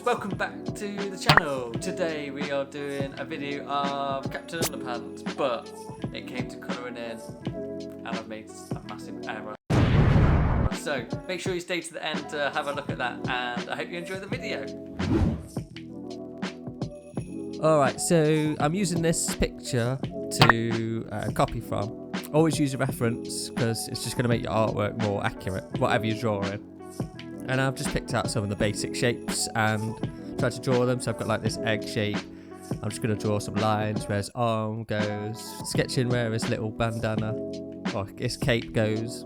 welcome back to the channel. Today we are doing a video of Captain Underpants, but it came to colouring in and I've made a massive error. So make sure you stay to the end to have a look at that, and I hope you enjoy the video. Alright, so I'm using this picture to copy from. Always use a reference because it's just going to make your artwork more accurate, whatever you're drawing. And I've just picked out some of the basic shapes and tried to draw them. So I've got like this egg shape. I'm just going to draw some lines where his arm goes, sketching where his little bandana or his cape goes.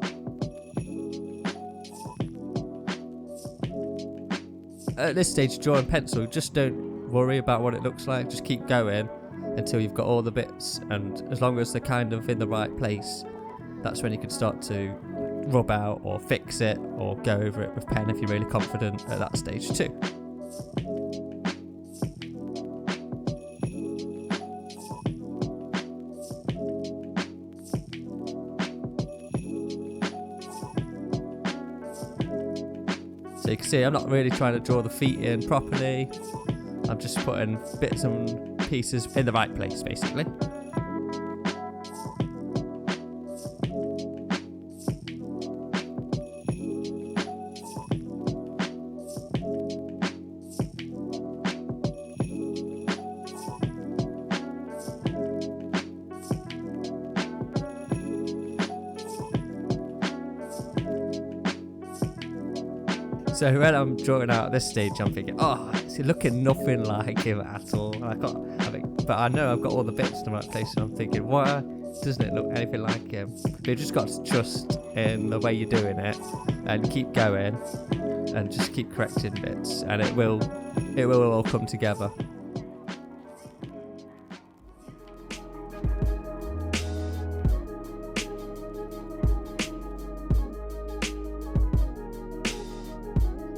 At this stage, drawing pencil, just don't worry about what it looks like. Just keep going until you've got all the bits, and as long as they're kind of in the right place, that's when you can start to rub out or fix it or go over it with pen if you're really confident at that stage too. So you can see I'm not really trying to draw the feet in properly. I'm just putting bits and pieces in the right place basically. So when I'm drawing out at this stage, I'm thinking, oh, it's looking nothing like him at all. But I know I've got all the bits in the right place, so I'm thinking, why doesn't it look anything like him? But you've just got to trust in the way you're doing it and keep going and just keep correcting bits, and it will all come together.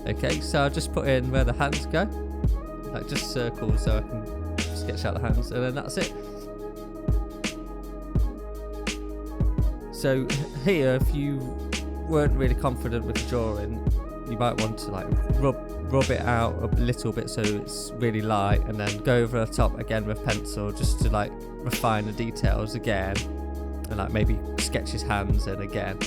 Okay, so I'll just put in where the hands go, like just circles so I can sketch out the hands, and then that's it. So here, if you weren't really confident with the drawing, you might want to like rub it out a little bit so it's really light, and then go over the top again with pencil just to like refine the details again, and like maybe sketch his hands in again.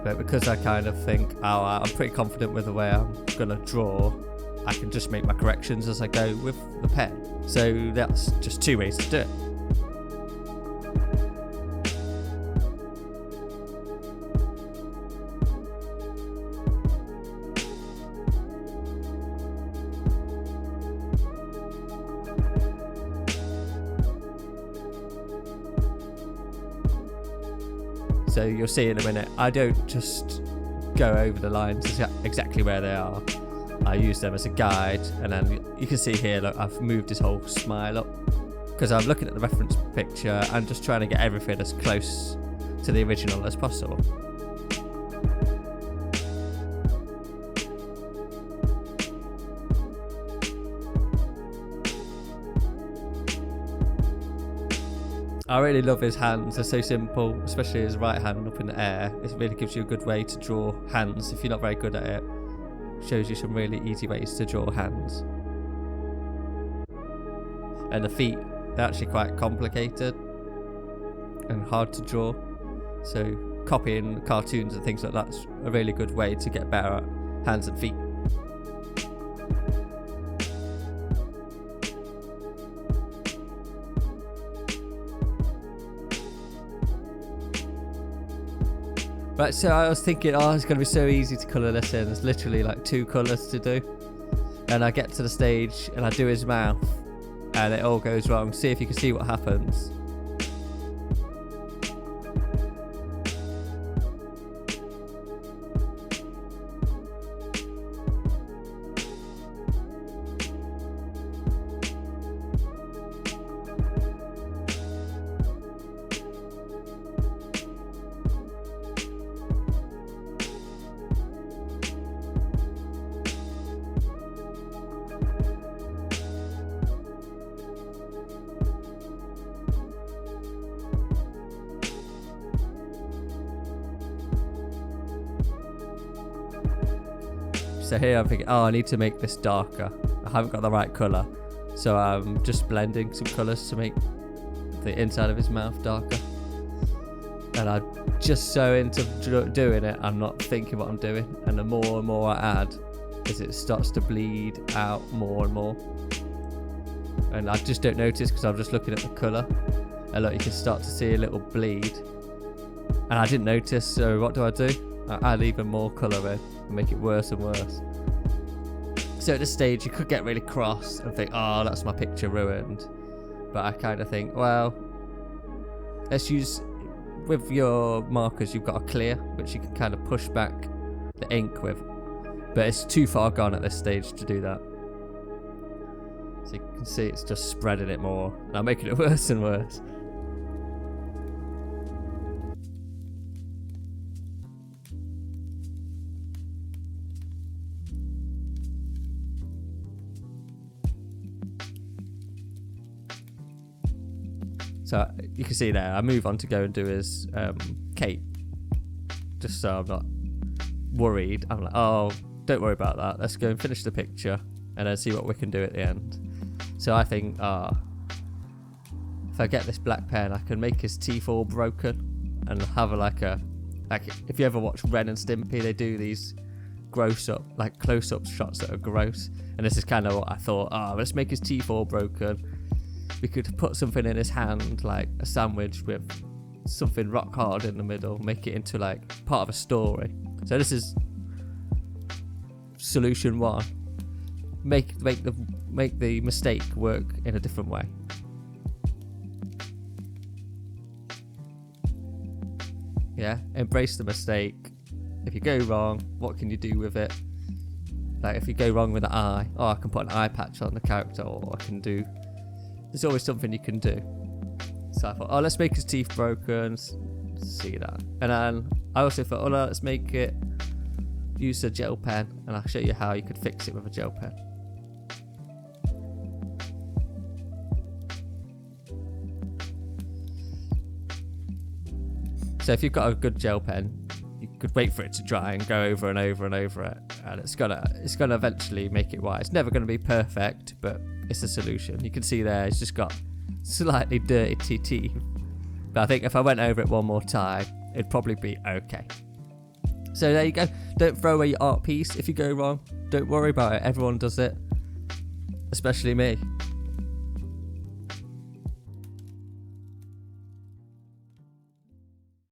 But because I kind of think, oh, I'm pretty confident with the way I'm going to draw, I can just make my corrections as I go with the pen. So that's just two ways to do it. So you'll see in a minute, I don't just go over the lines exactly where they are. I use them as a guide, and then you can see here, look, I've moved his whole smile up because I'm looking at the reference picture and just trying to get everything as close to the original as possible. I really love his hands, they're so simple, especially his right hand up in the air. It really gives you a good way to draw hands if you're not very good at it. Shows you some really easy ways to draw hands. And the feet, they're actually quite complicated and hard to draw. So copying cartoons and things like that's a really good way to get better at hands and feet. Right, so I was thinking, oh, it's going to be so easy to colour this in. There's literally like 2 colours to do. And I get to the stage and I do his mouth and it all goes wrong. See if you can see what happens. So here I'm thinking, oh, I need to make this darker. I haven't got the right colour. So I'm just blending some colours to make the inside of his mouth darker. And I'm just so into doing it, I'm not thinking what I'm doing. And the more and more I add, as it starts to bleed out more and more. And I just don't notice because I'm just looking at the colour. And look, you can start to see a little bleed. And I didn't notice, so what do? I add even more colour in and make it worse and worse. So at this stage, you could get really cross and think, oh, that's my picture ruined. But I kind of think, well, let's use, with your markers, you've got a clear, which you can kind of push back the ink with. But it's too far gone at this stage to do that. So you can see it's just spreading it more. And I'm making it worse and worse. So you can see there, I move on to go and do his cape. Just so I'm not worried. I'm like, oh, don't worry about that. Let's go and finish the picture and then see what we can do at the end. So I think, if I get this black pen, I can make his teeth all broken and have like if you ever watch Ren and Stimpy, they do these close-up shots that are gross. And this is kind of what I thought, let's make his teeth all broken. We could put something in his hand, like a sandwich with something rock hard in the middle, make it into like part of a story. So this is solution one. Make the mistake work in a different way. Yeah, embrace the mistake. If you go wrong, what can you do with it? Like if you go wrong with the eye, I can put an eye patch on the character, or I can do. There's always something you can do. So I thought, let's make his teeth broken. See that. And then I also thought, let's make it use a gel pen. And I'll show you how you could fix it with a gel pen. So if you've got a good gel pen, you could wait for it to dry and go over and over and over it. And it's gonna eventually make it white. It's never gonna be perfect, but it's a solution. You can see there, it's just got slightly dirty teeth. But I think if I went over it one more time, it'd probably be okay. So there you go. Don't throw away your art piece if you go wrong. Don't worry about it. Everyone does it. Especially me.